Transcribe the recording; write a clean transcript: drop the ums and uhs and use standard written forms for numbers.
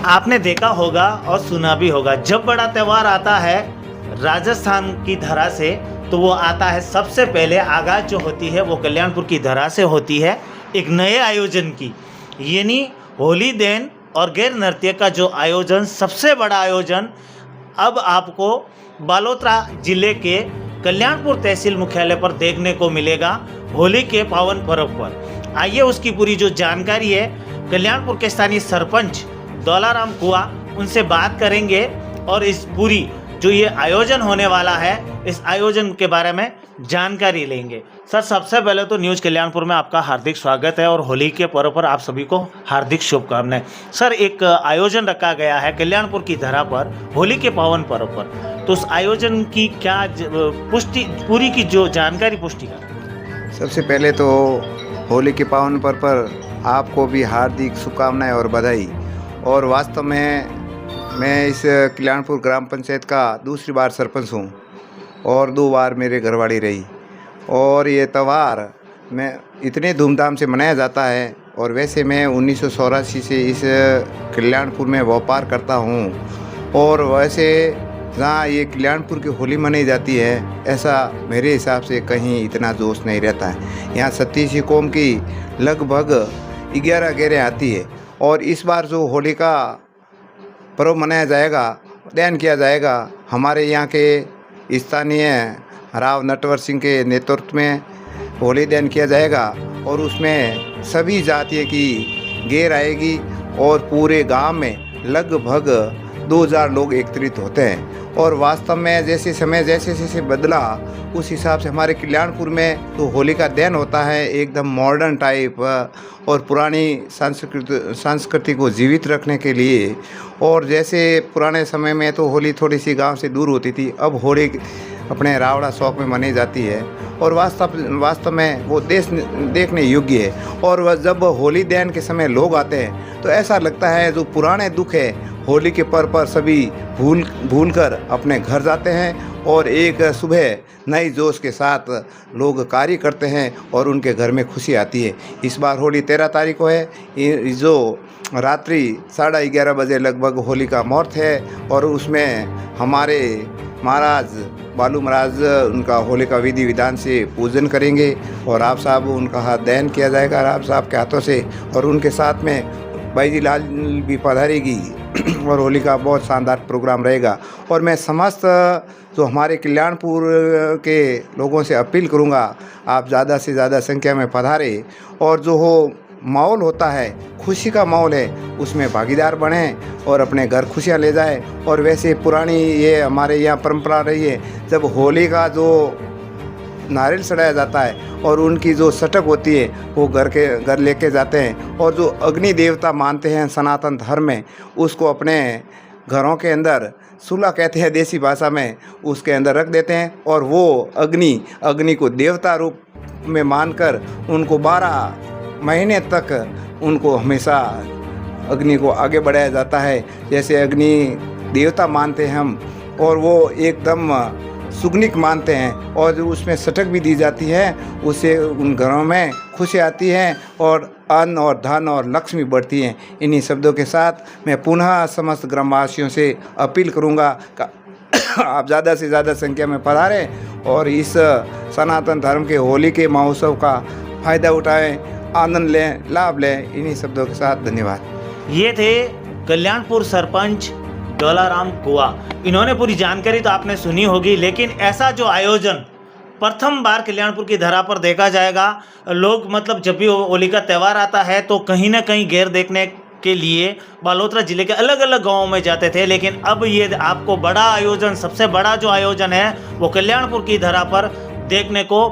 आपने देखा होगा और सुना भी होगा, जब बड़ा त्यौहार आता है राजस्थान की धरा से तो वो आता है सबसे पहले आगाज़ जो होती है वो कल्याणपुर की धरा से होती है एक नए आयोजन की, यानी होली देन और गैर नृत्य का जो आयोजन, सबसे बड़ा आयोजन अब आपको बालोतरा जिले के कल्याणपुर तहसील मुख्यालय पर देखने को मिलेगा होली के पावन पर्व पर। आइए उसकी पूरी जो जानकारी है कल्याणपुर के स्थानीय सरपंच दौलाराम कुआ उनसे बात करेंगे और इस पूरी जो ये आयोजन होने वाला है इस आयोजन के बारे में जानकारी लेंगे। सर, सबसे पहले तो न्यूज़ कल्याणपुर में आपका हार्दिक स्वागत है और होली के पर्व पर आप सभी को हार्दिक शुभकामनाएं। सर, एक आयोजन रखा गया है कल्याणपुर की धरा पर होली के पावन पर्व पर, तो उस आयोजन की क्या पुष्टि पूरी की जो जानकारी पुष्टि कर। सबसे पहले तो होली के पावन पर्व पर आपको भी हार्दिक शुभकामनाएं और बधाई। और वास्तव में मैं इस कल्याणपुर ग्राम पंचायत का दूसरी बार सरपंच हूँ और 2 बार मेरे घरवाली रही। और ये त्यौहार में इतने धूमधाम से मनाया जाता है। और वैसे मैं 1984 से इस कल्याणपुर में व्यापार करता हूँ और वैसे जहाँ ये कल्याणपुर की होली मनाई जाती है ऐसा मेरे हिसाब से कहीं इतना जोश नहीं रहता है। यहाँ 37 कौम की लगभग 11 गैरें आती है। और इस बार जो होली का पर्व मनाया जाएगा, दहन किया जाएगा, हमारे यहाँ के स्थानीय राव नटवर सिंह के नेतृत्व में होली दहन किया जाएगा और उसमें सभी जातियों की गैर आएगी और पूरे गांव में लगभग 2000 लोग एकत्रित होते हैं। और वास्तव में जैसे समय जैसे बदला उस हिसाब से हमारे कल्याणपुर में तो होली का दहन होता है एकदम मॉडर्न टाइप और पुरानी संस्कृति को जीवित रखने के लिए। और जैसे पुराने समय में तो होली थोड़ी सी गांव से दूर होती थी, अब होली अपने रावड़ा चौक में मनाई जाती है और वास्तव में वो देखने योग्य है। और वह जब होली दहन के समय लोग आते हैं तो ऐसा लगता है जो पुराने दुख है होली के पर्व पर सभी भूल कर अपने घर जाते हैं और एक सुबह नई जोश के साथ लोग कार्य करते हैं और उनके घर में खुशी आती है। इस बार होली 13 तारीख को है, जो रात्रि 11:30 बजे लगभग होली का मुहूर्त है और उसमें हमारे महाराज बालू महाराज उनका होली का विधि विधान से पूजन करेंगे और आप साहब उनका हाथ दहन किया जाएगा आप साहब के हाथों से और उनके साथ में बाईजी लाल भी पधारेगी और होली का बहुत शानदार प्रोग्राम रहेगा। और मैं समस्त जो हमारे कल्याणपुर के लोगों से अपील करूंगा आप ज़्यादा से ज़्यादा संख्या में पधारें और जो हो माहौल होता है खुशी का माहौल है उसमें भागीदार बने और अपने घर खुशियाँ ले जाए। और वैसे पुरानी ये हमारे यहाँ परंपरा रही है, जब होली का जो नारियल चढ़ाया जाता है और उनकी जो सटक होती है वो घर लेके जाते हैं और जो अग्नि देवता मानते हैं सनातन धर्म में उसको अपने घरों के अंदर चूल्हा कहते हैं देसी भाषा में, उसके अंदर रख देते हैं और वो अग्नि को देवता रूप में मानकर उनको 12 महीने तक उनको हमेशा अग्नि को आगे बढ़ाया जाता है। जैसे अग्नि देवता मानते हैं हम और वो एकदम सुगनिक मानते हैं और उसमें सटक भी दी जाती है, उससे उन घरों में खुशी आती है और अन्न और धन और लक्ष्मी बढ़ती हैं। इन्हीं शब्दों के साथ मैं पुनः समस्त ग्रामवासियों से अपील करूंगा कि आप ज़्यादा से ज़्यादा संख्या में पधारें और इस सनातन धर्म के होली के महोत्सव का फ़ायदा उठाएं, आनंद लें, लाभ लें। इन्हीं शब्दों के साथ धन्यवाद। ये थे कल्याणपुर सरपंच दौलाराम कुआ। इन्होंने पूरी जानकारी तो आपने सुनी होगी, लेकिन ऐसा जो आयोजन प्रथम बार कल्याणपुर की धरा पर देखा जाएगा। लोग मतलब जब भी होली का त्यौहार आता है तो कहीं ना कहीं गैर देखने के लिए बालोतरा जिले के अलग अलग गांवों में जाते थे, लेकिन अब ये आपको बड़ा आयोजन, सबसे बड़ा जो आयोजन है वो कल्याणपुर की धरा पर देखने को